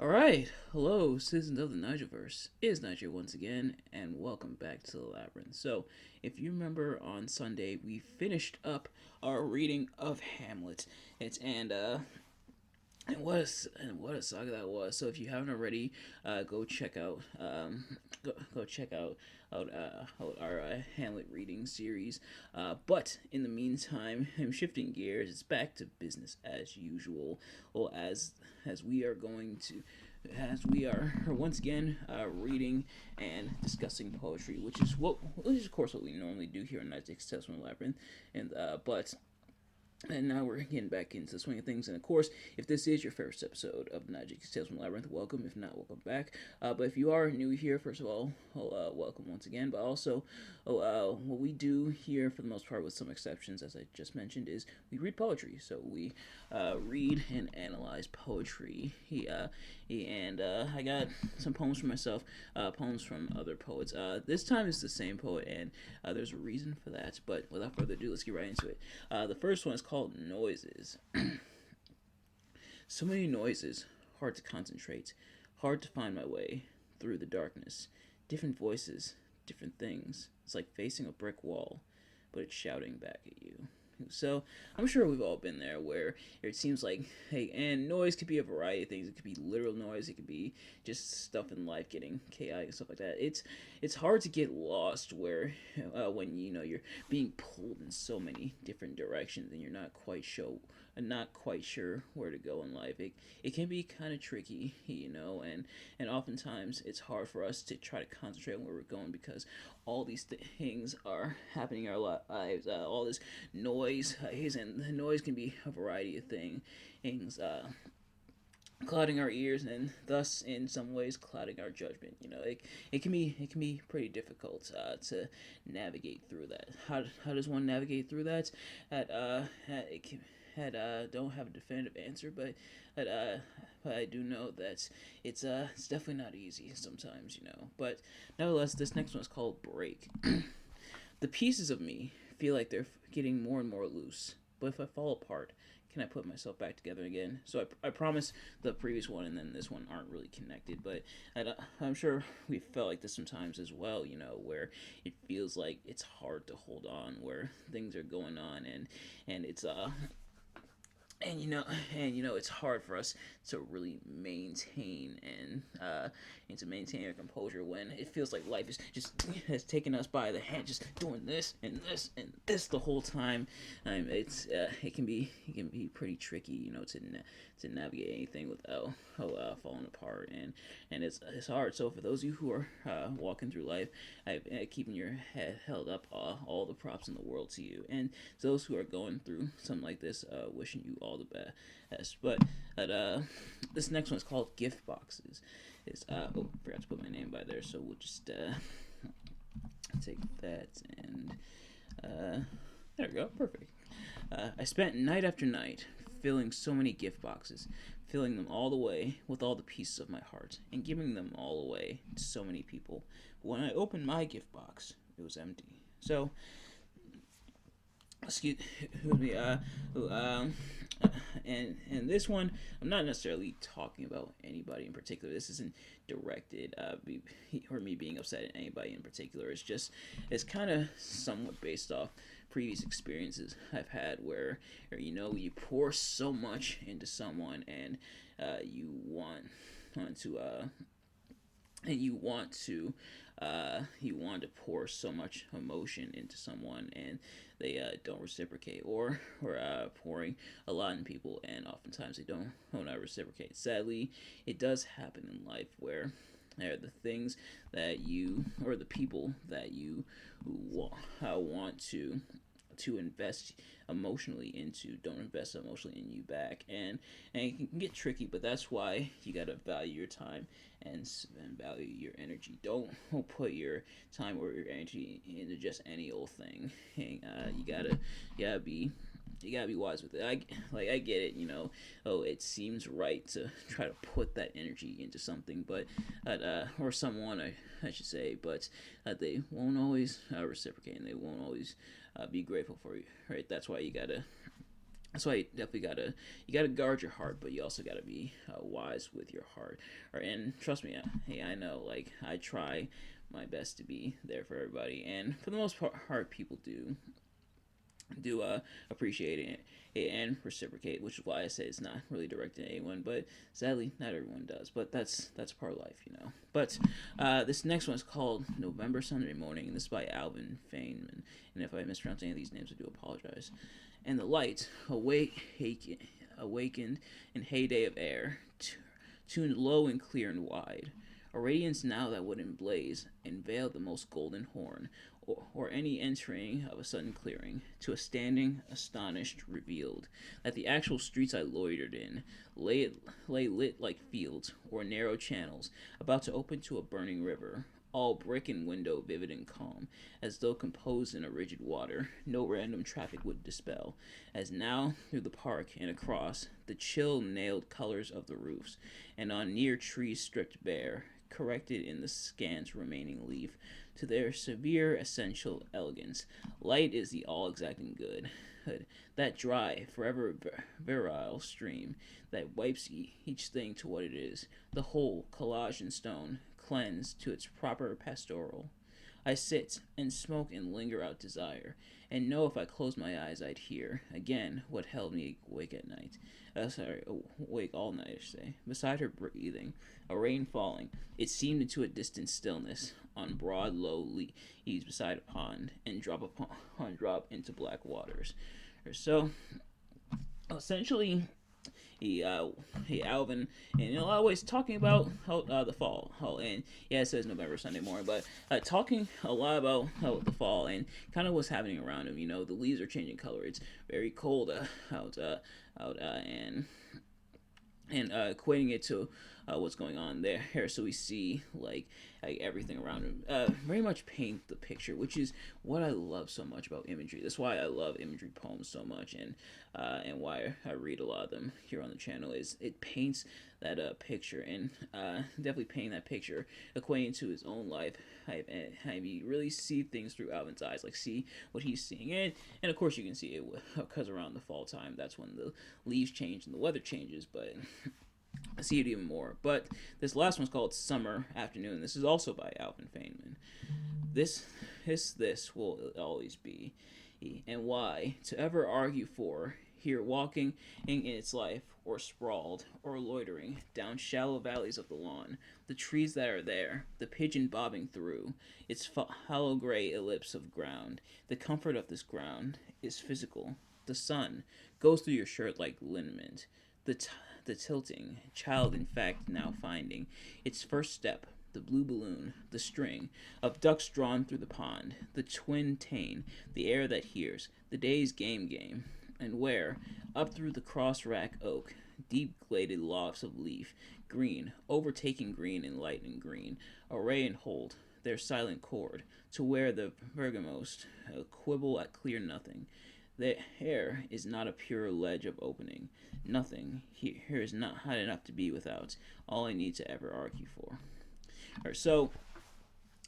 Alright, hello, citizens of the Nigelverse. It is Nigel once again, and welcome back to the Labyrinth. So, if you remember on Sunday, we finished up our reading of Hamlet. And what a saga that was. So if you haven't already, go check out go check out our Hamlet reading series. But in the meantime, I'm shifting gears. It's back to business as usual. Well, as we are going to as we are once again reading and discussing poetry, which is of course what we normally do here in Nigel's Successful Labyrinth, and now we're getting back into the swing of things. And of course, if this is your first episode of the Nigel's Tales from Labyrinth, welcome. If not, welcome back. But if you are new here, first of all, welcome once again. But also, what we do here, for the most part, with some exceptions, as I just mentioned, is we read poetry. So we read and analyze poetry. I got some poems for myself, poems from other poets. This time it's the same poet, and there's a reason for that. But without further ado, let's get right into it. The first one is called Noises. So many noises, hard to concentrate, hard to find my way through the darkness. Different voices, different things. It's like facing a brick wall, but it's shouting back at you. So I'm sure we've all been there where it seems like, hey, and noise could be a variety of things. It could be literal noise. It could be just stuff in life getting chaotic and stuff like that. It's hard to get lost where when you're being pulled in so many different directions and you're not quite sure where to go in life. It can be kind of tricky, and oftentimes it's hard for us to try to concentrate on where we're going because all these things are happening in our lives. All this noise, and the noise can be a variety of things clouding our ears and thus in some ways clouding our judgment. It can be pretty difficult to navigate through that. How does one navigate through that? It can, don't have a definitive answer, but I do know that it's definitely not easy sometimes. But nevertheless, this next one is called Break. The pieces of me feel like they're getting more and more loose, but if I fall apart, can I put myself back together again? So I promise the previous one and then this one aren't really connected, but I'm sure we felt like this sometimes as well, where it feels like it's hard to hold on, where things are going on, and it's and it's hard for us to really maintain and to maintain our composure when it feels like life is just has taken us by the hand, just doing this and this and this the whole time. It can be pretty tricky, to navigate anything without falling apart, and it's hard. So for those of you who are walking through life, keeping your head held up, all the props in the world to you, and those who are going through something like this, wishing you all the best. But this next one is called Gift Boxes. Forgot to put my name by there, so we'll just take that and there we go, perfect. I spent night after night filling so many gift boxes, filling them all the way with all the pieces of my heart, and giving them all away to so many people. But when I opened my gift box, it was empty. So, excuse me, and this one, I'm not necessarily talking about anybody in particular. This isn't directed or me being upset at anybody in particular. It's kind of somewhat based off previous experiences I've had where you pour so much into someone and want to and you want to pour so much emotion into someone and they don't reciprocate, or pouring a lot in people and oftentimes they don't reciprocate. Sadly, it does happen in life where the things that you or the people that you want to invest emotionally into don't invest emotionally in you back, and it can get tricky, but that's why you gotta value your time and value your energy. Don't put your time or your energy into just any old thing. You gotta be wise with it. I get it. It seems right to try to put that energy into something, but or someone, I should say, but they won't always reciprocate, and they won't always be grateful for you. Right? That's why you gotta That's why you gotta guard your heart, but you also gotta be wise with your heart. And trust me, hey, I know, like I try my best to be there for everybody, and for the most part, people do appreciate it and reciprocate, which is why I say it's not really directed at anyone. But sadly, not everyone does. But that's part of life, you know. But this next one is called November Sunday Morning, and this is by Alvin Feinman. And if I mispronounce any of these names, I do apologize. And the light awakened in heyday of air, tuned low and clear and wide. A radiance now that wouldn't blaze, and veiled the most golden horn, or any entering of a sudden clearing, to a standing, astonished, revealed, that the actual streets I loitered in lay lit like fields, or narrow channels, about to open to a burning river, all brick and window vivid and calm, as though composed in a rigid water no random traffic would dispel, as now through the park and across the chill nailed colors of the roofs, and on near trees stripped bare, corrected in the scant remaining leaf, to their severe essential elegance. Light is the all exacting good, that dry, forever virile stream that wipes each thing to what it is, the whole collage in stone, cleansed to its proper pastoral. I sit and smoke and linger out desire, and know if I closed my eyes I'd hear again what held me awake at night. Awake all night, I should say. Beside her breathing, a rain falling, it seemed into a distant stillness, on broad low leaves beside a pond, and drop into black waters. So, essentially, Alvin, and in a lot of ways talking about the fall, and yeah, it says November Sunday morning, but talking a lot about the fall and kind of what's happening around him. You know, the leaves are changing color. It's very cold out, and equating it to what's going on there. So we see like everything around him very much paint the picture, which is what I love so much about imagery. That's why I love imagery poems so much, and why I read a lot of them here on the channel. Is it paints that picture, and definitely painting that picture, equating to his own life. You really see things through Alvin's eyes, like see what he's seeing, and of course you can see it because around the fall time, that's when the leaves change and the weather changes, but I see it even more. But this last one's called Summer Afternoon. This is also by Alvin Feinman. This will always be, and why to ever argue for, here walking in its life, or sprawled, or loitering down shallow valleys of the lawn, the trees that are there, the pigeon bobbing through its hollow gray ellipse of ground. The comfort of this ground is physical. The sun goes through your shirt like liniment. The tilting child, in fact, now finding its first step, the blue balloon, the string of ducks drawn through the pond, the twin tane, the air that hears, the day's game, and where, up through the cross-rack oak, deep gladed lofts of leaf, green, overtaking green and light and green, array and hold their silent chord, to where the vergamost quibble at clear nothing. The air is not a pure ledge of opening. Nothing here is not hot enough to be without. All I need to ever argue for. Alright, so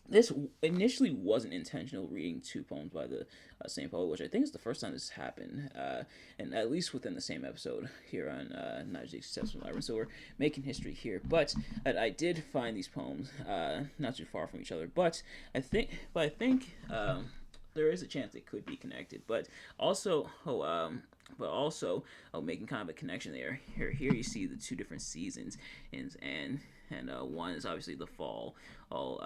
this initially wasn't intentional, reading two poems by the same poet, which I think is the first time this happened, and at least within the same episode here on Nigel's Steps from Labyrinth. So we're making history here. But I did find these poems not too far from each other. But I think there is a chance they could be connected. But also, making kind of a connection there. Here you see the two different seasons, and one is obviously the fall, all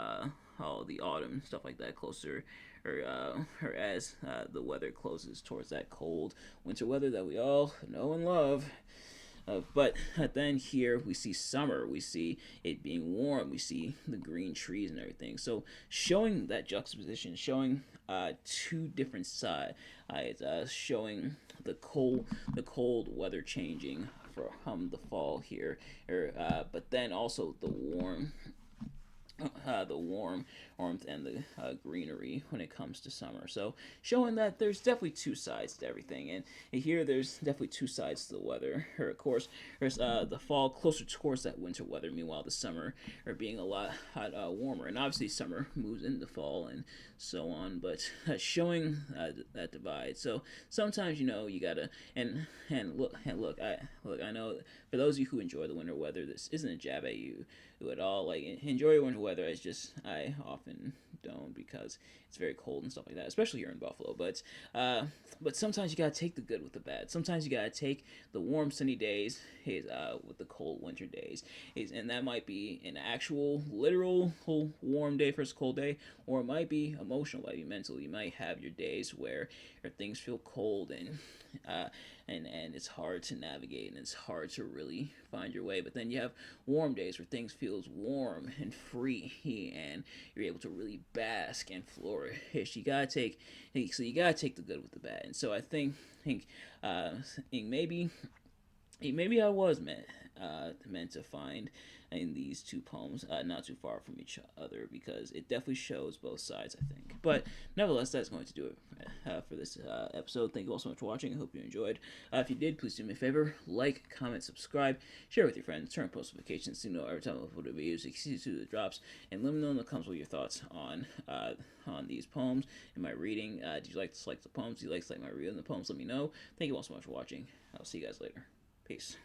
the autumn, stuff like that, closer, or as the weather closes towards that cold winter weather that we all know and love. But then here we see summer, we see it being warm, we see the green trees and everything. So showing that juxtaposition, showing two different sides, showing the cold weather changing from the fall here, but then also the warm the warmth and the greenery when it comes to summer. So showing that there's definitely two sides to everything, and here there's definitely two sides to the weather. Or of course, there's the fall closer towards that winter weather. Meanwhile, the summer are being a lot warmer, and obviously summer moves into fall and so on. But showing that divide. So sometimes you gotta I know for those of you who enjoy the winter weather, this isn't a jab at you at all. Like enjoy winter weather. It's just I often don't because it's very cold and stuff like that, especially here in Buffalo. But sometimes you gotta take the good with the bad. Sometimes you gotta take the warm sunny days with the cold winter days, and that might be an actual literal warm day versus cold day, or it might be emotional, might be mental. You might have your days where things feel cold and it's hard to navigate and it's hard to really find your way. But then you have warm days where things feels warm and free and you're able to really bask and flourish. You gotta take the good with the bad. And so I think maybe I was meant to find in these two poems not too far from each other, because it definitely shows both sides, I think. But nevertheless, that's going to do it for this episode. Thank you all so much for watching. I hope you enjoyed. If you did, please do me a favor: like, comment, subscribe, share with your friends, turn on post notifications so you know every time I upload a video, so you can see the drops, and let me know in the comments what your thoughts on these poems and my reading. Did you like to select the poems? Do you like to select my reading the poems? Let me know. Thank you all so much for watching. I'll see you guys later. Peace.